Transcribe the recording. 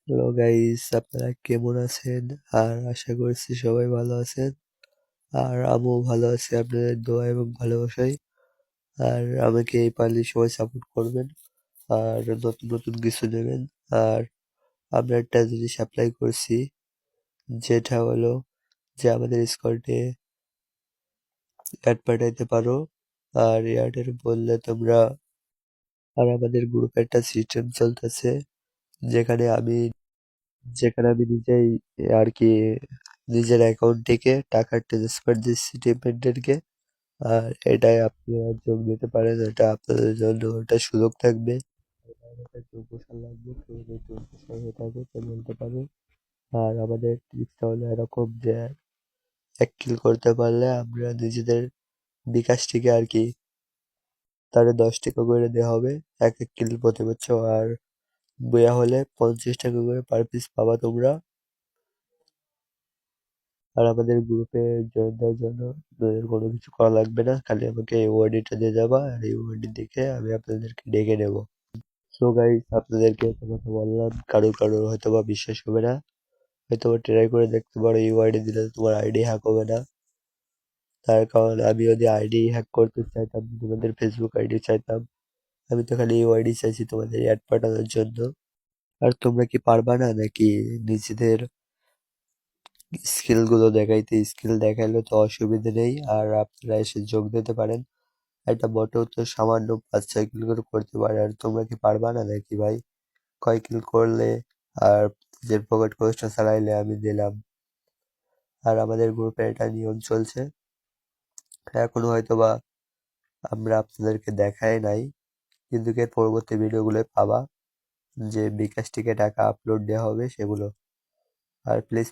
Hello guys, আপনারা কেমন আছেন? আর আশা করছি সবাই ভালো আছেন। আর আমিও ভালো আছি আপনাদের দোয়া এবং ভালোবাসায়। আর আমাকে এই পারলে সবাই সাপোর্ট করবেন আর নতুন নতুন কিছু নেবেন। আর আমরা একটা জিনিস অ্যাপ্লাই করছি, যেটা হলো যে আমাদের স্কোয়াডে অ্যাড পাঠাইতে পারো। আর অ্যাডের বললে তোমরা, আর আমাদের গ্রুপে একটা সিস্টেম চলতেছে যেখানে আমি যেখানে আমি নিজেই আর কি নিজের অ্যাকাউন্ট থেকে টাকা ট্রান্সফার দিচ্ছি টিমমেটদেরকে। আর এটাই আপনারা যোগ দিতে পারেন, এটা আপনাদের জন্য একটা সুযোগ থাকবে। আর একটা যোগ্যতা লাগবে, কেউ যদি যোগ্যতা হয়ে থাকে সে বলতে পারে। আর আমাদের ট্রিক্সটা হলো এরকম যে 1 কিল করতে পারলে আমরা নিজেদের বিকাশ থেকে আর কি তাহলে 10 টাকা করে দেওয়া হবে 1 কিল প্রতি বছর। আর বইয়া হলে 50 টাকা করে পার পিস পাবা তোমরা। আর আমাদের গ্রুপে জয়েন দেওয়ার জন্য আপনাদের কোনো কিছু করা লাগবে না, খালি আমাকে এই ওআইডিটা দিয়ে যাবা আর এই ওআইডি দেখে আমি আপনাদেরকে ডেকে নেব। সো গাইস, আপনাদেরকে একটা কথা বললাম, কারোর হয়তো বা বিশ্বাস হবে না, হয়তো বা ট্রাই করে দেখতে পারো, ইউআইডি দিলে তোমার আইডি হ্যাক হবে না। তার কারণ আমি যদি আইডি হ্যাক করতে চাইতাম, তোমাদের ফেসবুক আইডি চাইতাম, আমি তো খালি ইউআইডি চাইছি তোমাদের অ্যাড পাঠানোর জন্য। আর তোমরা কি পারবা না নাকি নিজেদের স্কিল গুলো দেখাইতে? স্কিল দেখাইলে তো অসুবিধা নেই, আর আপনারা এসে যোগ দিতে পারেন। একটা বটেও তো সামান্য 5-6 কিল করে করতে পারে, আর তোমরা কি পারবা না নাকি ভাই? কয় কিল করলে আর নিজের পকেট খরচটা চালাইলে আমি দিলাম। আর আমাদের গ্রুপে এটা নিয়ম চলছে, এখনো হয়তো বা আমরা আপনাদেরকে দেখাই নাই, কিন্তু এর পরবর্তী ভিডিওগুলো পাবা যে বিকাশ থেকে টাকা আপলোড দেওয়া হবে সেগুলো। আর প্লিজ